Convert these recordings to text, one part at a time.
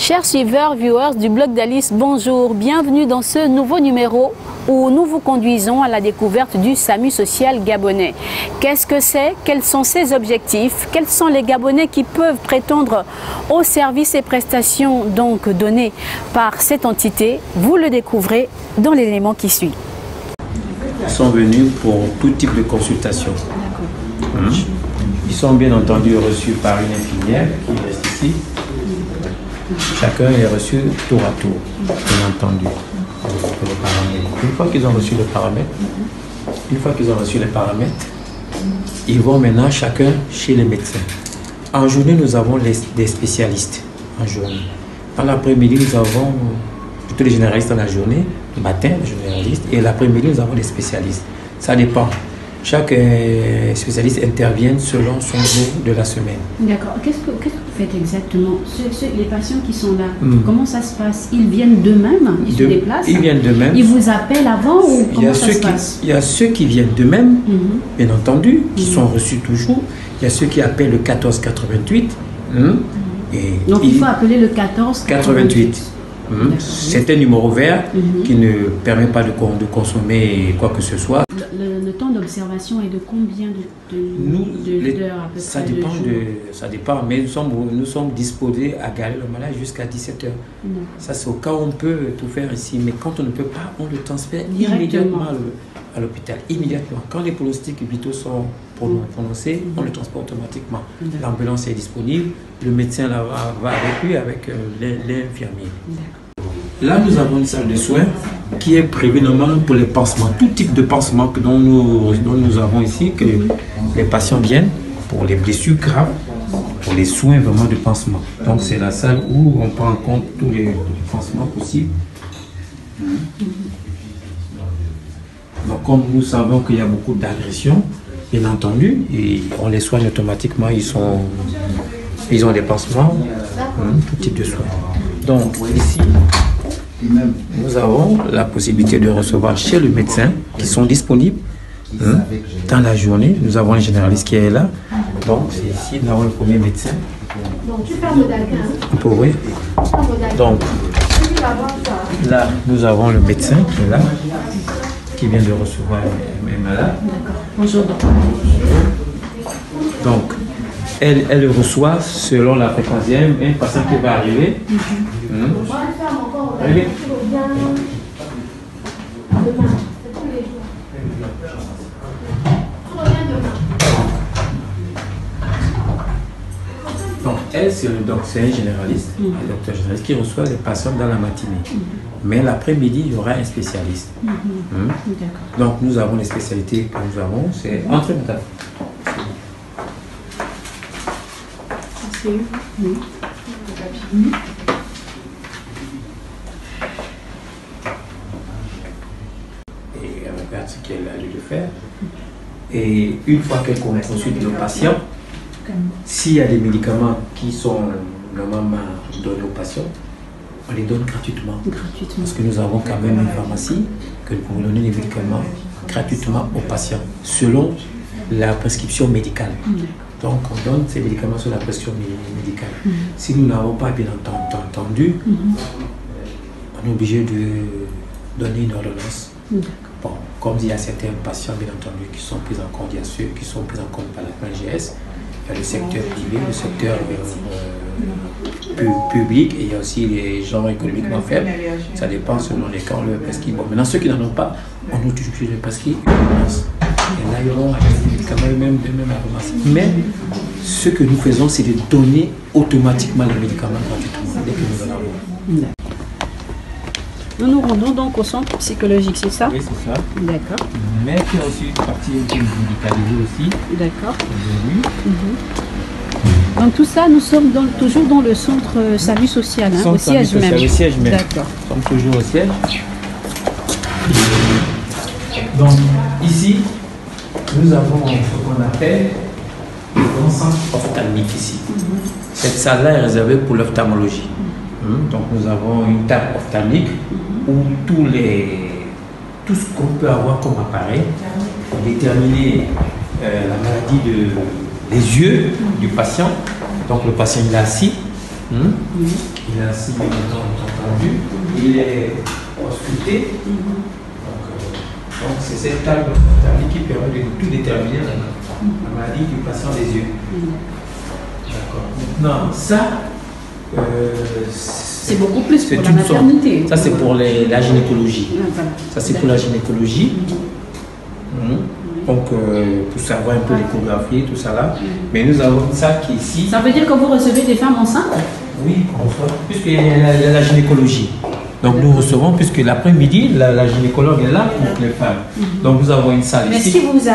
Chers suiveurs, viewers du blog d'Alice, bonjour. Bienvenue dans ce nouveau numéro où nous vous conduisons à la découverte du SAMU social gabonais. Qu'est-ce que c'est? Quels sont ses objectifs? Quels sont les Gabonais qui peuvent prétendre aux services et prestations donc donnés par cette entité? Vous le découvrez dans l'élément qui suit. Ils sont venus pour tout type de consultation. Ils sont bien entendu reçus par une infirmière qui reste ici. Chacun est reçu tour à tour, bien entendu. Une fois qu'ils ont reçu les paramètres, ils vont maintenant chacun chez les médecins. En journée, nous avons des spécialistes. En journée. Dans l'après-midi, nous avons plutôt les généralistes dans la journée, le matin, les généralistes, et l'après-midi, nous avons les spécialistes. Ça dépend. Chaque spécialiste intervient selon son jour de la semaine. D'accord. Qu'est-ce que vous faites exactement? Les patients qui sont là, comment ça se passe? Ils viennent d'eux-mêmes? Ils se déplacent? Ils viennent d'eux-mêmes. Ils vous appellent avant ou comment ça se passe? Il y a ceux qui viennent d'eux-mêmes, bien entendu, qui sont reçus toujours. Il y a ceux qui appellent le 1488. Donc il faut appeler le 1488. C'est un numéro vert qui ne permet pas de consommer quoi que ce soit. Le temps d'observation est de combien d'heures à peu près? Ça dépend, mais nous sommes disposés à garer le malade jusqu'à 17 h. Ça, c'est au cas où on peut tout faire ici, mais quand on ne peut pas, on le transfère immédiatement à l'hôpital. Immédiatement. Quand les pronostics vitaux sont prononcés, on le transporte automatiquement. L'ambulance est disponible, le médecin là, va avec lui, avec l'infirmier. Là, nous avons une salle de soins qui est prévue normalement pour les pansements. Tout type de pansement dont nous avons ici, que les patients viennent pour les blessures graves, pour les soins vraiment de pansement. Donc, c'est la salle où on prend en compte tous les pansements possibles. Donc, comme nous savons qu'il y a beaucoup d'agressions, bien entendu, et on les soigne automatiquement, ils ont des pansements, tout type de soins. Donc, ici, nous avons la possibilité de recevoir chez le médecin qui sont disponibles dans la journée. Nous avons un généraliste qui est là. Donc, c'est ici, nous avons le premier médecin. On peut ouvrir. Donc, là, nous avons le médecin qui est là, qui vient de recevoir mes malades. Bonjour. Donc, elle reçoit selon la fréquence. Il y a un patient qui va arriver. Allez. Donc, elle, c'est un généraliste, un docteur généraliste qui reçoit les patients dans la matinée. Mais l'après-midi, il y aura un spécialiste. Donc, nous avons les spécialités que nous avons. C'est entre métal. Et elle regarde ce qu'elle a lieu de faire. Et une fois qu'elle consulte le patient, s'il y a des médicaments qui sont normalement donnés aux patients, on les donne gratuitement. Parce que nous avons quand même une pharmacie que nous pouvons donner les médicaments gratuitement aux patients, selon la prescription médicale. Donc, on donne ces médicaments sur la prescription médicale. Si nous n'avons pas bien entendu, on est obligé de donner une ordonnance. Bon, comme il y a certains patients, bien entendu, qui sont pris en compte, il y a ceux qui sont pris en compte par la PNGS, il y a le secteur privé, le secteur public, et il y a aussi les gens économiquement faibles. Ça dépend selon les cas, on leur prescrit. Bon, maintenant, ceux qui n'en ont pas, on est obligé de prescrire une ordonnance. Et là, ils auront les médicaments eux-mêmes à ramasser. Mais ce que nous faisons, c'est de donner automatiquement les médicaments gratuitement dès que nous en avons. Nous nous rendons donc au centre psychologique, c'est ça? Oui, c'est ça. D'accord. Mais il y a aussi une partie médicalisée aussi. D'accord. Donc tout ça, nous sommes toujours dans le centre SAMU social, au siège même. Au siège même. D'accord. Nous sommes toujours au siège. Donc ici, nous avons ce qu'on appelle le grand centre ophtalmique ici. Cette salle-là est réservée pour l'ophtalmologie. Donc nous avons une table ophtalmique où tout ce qu'on peut avoir comme appareil pour déterminer la maladie des yeux du patient. Donc le patient il est assis, Il a ainsi entendu. Il est ausculté. Donc c'est cette table qui permet de tout déterminer la maladie du patient des yeux. D'accord. Maintenant, ça, c'est beaucoup plus pour la maternité. Ça, c'est pour la gynécologie. Ça, c'est pour la gynécologie. Donc, pour savoir un peu l'échographie, tout ça là. Mais nous avons ça qui est ici. Ça veut dire que vous recevez des femmes enceintes? Oui, on reçoit, puisqu'il y a la gynécologie. Donc nous recevons, puisque l'après-midi, la gynécologue est là pour les femmes. Donc nous avons une salle ici. Mais est-ce qu'il vous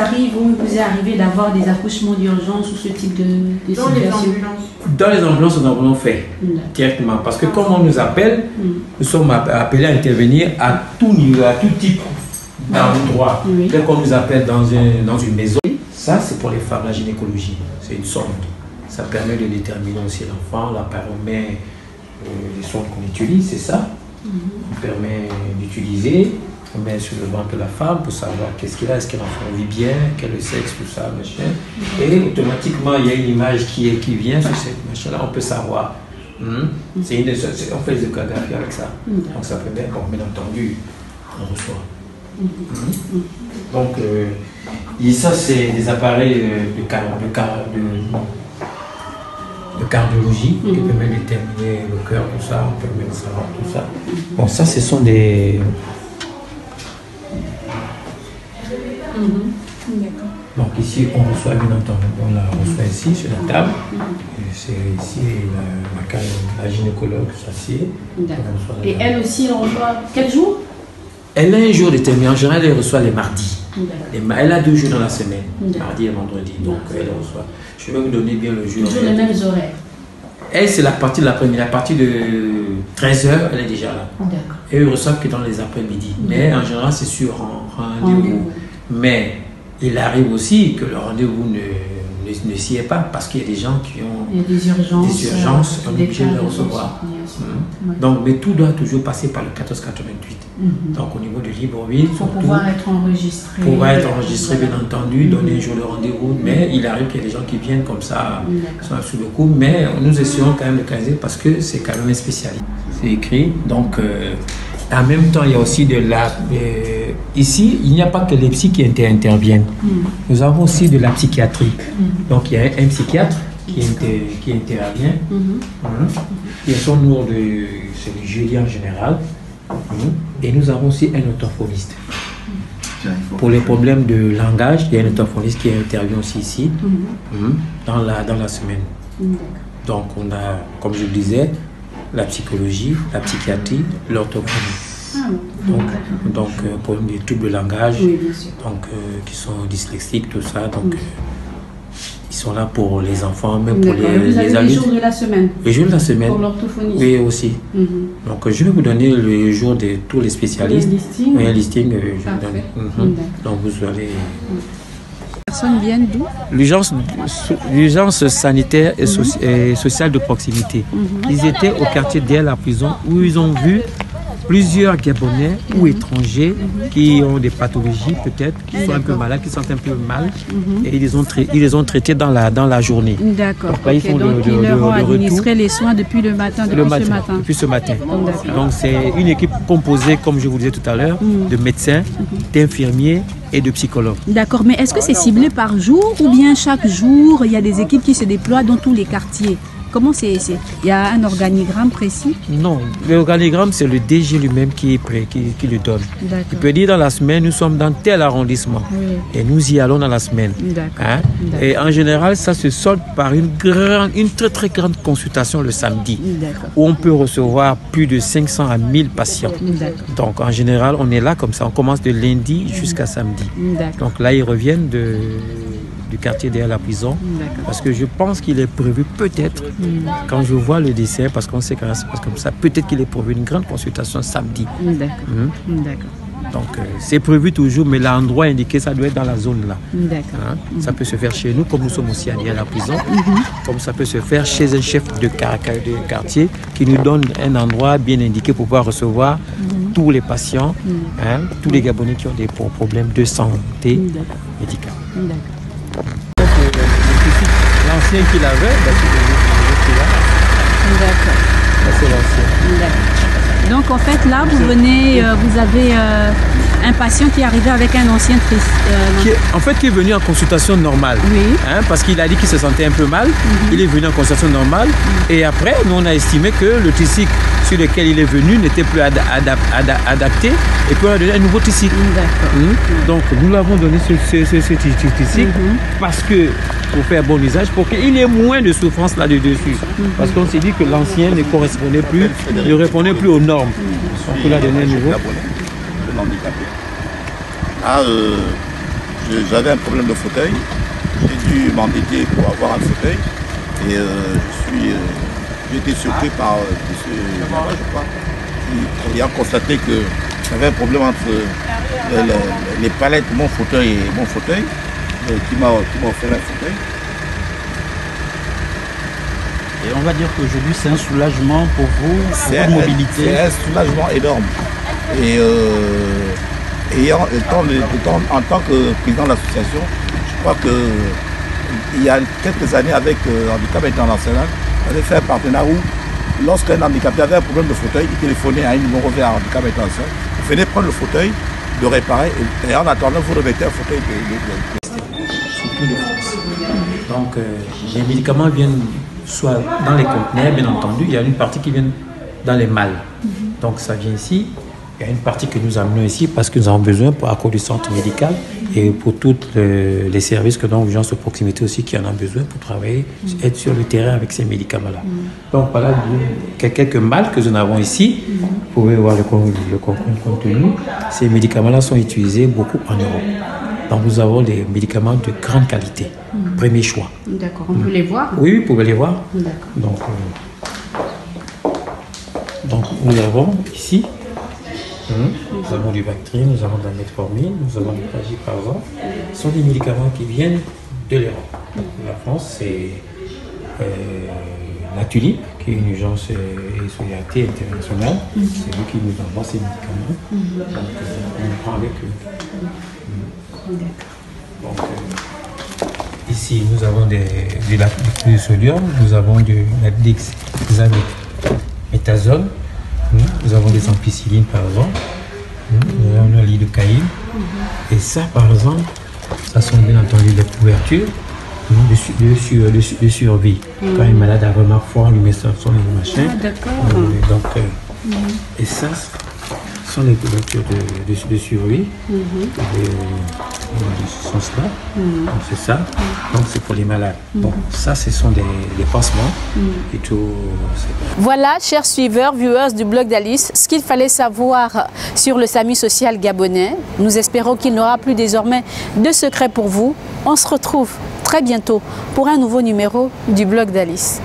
est arrivé d'avoir des accouchements d'urgence ou ce type de situation? Dans les ambulances, nous avons fait directement. Parce que comme on nous appelle, nous sommes appelés à intervenir à tout niveau, à tout type d'endroit. Dès qu'on nous appelle dans une maison, ça c'est pour les femmes, la gynécologie. C'est une sonde. Ça permet de déterminer aussi l'enfant, la paramètre, les sondes qu'on utilise, c'est ça. On permet d'utiliser, on met sur le ventre de la femme pour savoir qu'est-ce qu'il a, est-ce que l'enfant vit bien, quel est le sexe, tout ça, machin. Et automatiquement, il y a une image qui vient sur cette machin-là, on peut savoir. On fait des échographies avec ça. Donc ça permet, bien entendu, on reçoit. Donc, et ça, c'est des appareils de cardiologie qui permet de déterminer le cœur, tout ça, on permet de savoir tout ça. Bon, ça, ce sont des... Donc ici, on reçoit bien entendu, on la reçoit ici sur la table. C'est ici la gynécologue s'assied. Et elle aussi, on reçoit quel jour? Elle a un jour déterminé. En général, elle reçoit les mardis. Elle a 2 jours dans la semaine, mardi et vendredi. Donc, elle reçoit. Je vais vous donner bien le jour. Toujours les mêmes horaires. Elle, c'est la partie de l'après-midi. À partir de 13h, elle est déjà là. Et elle reçoit que dans les après-midi. Mais en général, c'est sur un rendez-vous. Mais il arrive aussi que le rendez-vous ne s'y est pas parce qu'il y a des gens qui ont des urgences, on est obligé de les recevoir. Donc, mais tout doit toujours passer par le 1488. Donc au niveau de Libreville, pour pouvoir être enregistré. Pouvoir être enregistré, bien entendu, donner un jour de rendez-vous. Mais il arrive qu'il y ait des gens qui viennent comme ça, qui sont sous le coup. Mais nous essayons quand même de caser parce que c'est quand même un spécialiste. C'est écrit. Donc en même temps, il y a aussi de la... ici, il n'y a pas que les psys qui interviennent. Nous avons aussi de la psychiatrie. Donc il y a un psychiatre qui intervient. Et son nom, c'est le jeudi en général. Et nous avons aussi un orthophoniste. Pour les problèmes de langage, il y a un orthophoniste qui intervient aussi ici, dans la semaine. Donc on a, comme je le disais, la psychologie, la psychiatrie, l'orthophonie. Donc pour des troubles de langage, donc, qui sont dyslexiques, tout ça. Donc, ils sont là pour les enfants, même pour les adultes. Les jours de la semaine. Les jours de la semaine. Pour l'orthophonie. Oui, aussi. Donc, je vais vous donner le jour de tous les spécialistes. Un listing. Je vous donne. Donc, vous allez... Les personnes viennent d'où? L'urgence sanitaire et sociale de proximité. Ils étaient au quartier derrière la prison où ils ont vu plusieurs Gabonais ou étrangers qui ont des pathologies peut-être, qui sont un peu malades, qui sentent un peu mal, et ils les ont traités dans la journée. D'accord. Donc ils leur ont administré les soins depuis le matin, depuis ce matin. Donc c'est une équipe composée, comme je vous disais tout à l'heure, de médecins, d'infirmiers et de psychologues. D'accord, mais est-ce que c'est ciblé par jour ou bien chaque jour, il y a des équipes qui se déploient dans tous les quartiers? Comment c'est? Il y a un organigramme précis? Non, l'organigramme, c'est le DG lui-même qui le donne. Il peut dire dans la semaine, nous sommes dans tel arrondissement. Et nous y allons dans la semaine. Hein? Et en général, ça se solde par une très très grande consultation le samedi. Où on peut recevoir plus de 500 à 1000 patients. Donc en général, on est là comme ça. On commence de lundi jusqu'à samedi. Donc là, ils reviennent du quartier derrière la prison, parce que je pense qu'il est prévu peut-être, quand je vois le dessin, parce qu'on sait quand ça se passe comme ça, peut-être qu'il est prévu une grande consultation samedi. Donc c'est prévu toujours, mais l'endroit indiqué, ça doit être dans la zone là. Ça peut se faire chez nous, comme nous sommes aussi derrière la prison, comme ça peut se faire chez un chef de quartier qui nous donne un endroit bien indiqué pour pouvoir recevoir tous les patients, tous les Gabonais qui ont des problèmes de santé médicale. L'ancien qu'il avait, c'est là. c'est l'ancien. Donc en fait là vous venez, vous avez un patient qui est arrivé avec un ancien triste. Qui est venu en consultation normale. Oui. Hein, parce qu'il a dit qu'il se sentait un peu mal. Il est venu en consultation normale. Et après, nous on a estimé que le tricycle sur lequel il est venu n'était plus adapté. Et puis on a donné un nouveau tricycle. Donc nous l'avons donné ce tricycle parce que pour faire bon usage, pour qu'il ait moins de souffrance là-dessus. Parce qu'on s'est dit que l'ancien ne correspondait plus, ne répondait plus aux normes. Donc on l'a donné un nouveau. Handicapé. J'avais un problème de fauteuil. J'ai dû m'endetter pour avoir un fauteuil. Et j'ai été surpris par ce je crois, qui a constaté que j'avais un problème entre les palettes de mon fauteuil et mon fauteuil, qui m'a offert un fauteuil. Et on va dire qu'aujourd'hui c'est un soulagement pour vous, pour votre mobilité. C'est un soulagement énorme. Et en tant que président de l'association, je crois qu'il y a quelques années avec Handicap International, on avait fait un partenariat où lorsqu'un handicapé avait un problème de fauteuil, il téléphonait à un numéro vers Handicap International, il venait prendre le fauteuil, le réparer et en attendant vous remettez un fauteuil de France. Donc les médicaments viennent soit dans les conteneurs, bien entendu, il y a une partie qui vient dans les malles. Donc ça vient ici. Il y a une partie que nous amenons ici parce que nous avons besoin pour à cause du centre médical et pour tous les services que dans l'urgence de proximité aussi qui en ont besoin pour travailler, être sur le terrain avec ces médicaments-là. Donc voilà quelques malles que nous avons ici. Vous pouvez voir le contenu. Ces médicaments-là sont utilisés beaucoup en Europe. Donc nous avons des médicaments de grande qualité, premier choix. D'accord, on peut les voir? Oui, vous pouvez les voir. D'accord. Donc nous avons ici. Nous avons du Bactrim, nous avons de la metformine, nous avons du Pragiparza. Ce sont des médicaments qui viennent de l'Europe. La France, c'est la Tulipe, qui est une urgence et solidarité internationale. C'est eux qui nous envoient ces médicaments. Donc on prend avec eux. Donc, ici, nous avons du sodium, nous avons du dexaméthasone. Nous avons des ampicillines par exemple, nous avons un lit de caïne. Et ça par exemple, ça sont bien entendu les couvertures de survie. Quand un malade a vraiment froid, on lui met ça sur les machins. Et ça sont les couvertures de survie. Ce sens-là. Donc c'est ça. Donc c'est pour les malades. Bon, ça ce sont des pansements et tout. Voilà, chers suiveurs, viewers du blog d'Alice, ce qu'il fallait savoir sur le SAMU social gabonais. Nous espérons qu'il n'aura plus désormais de secrets pour vous. On se retrouve très bientôt pour un nouveau numéro du blog d'Alice.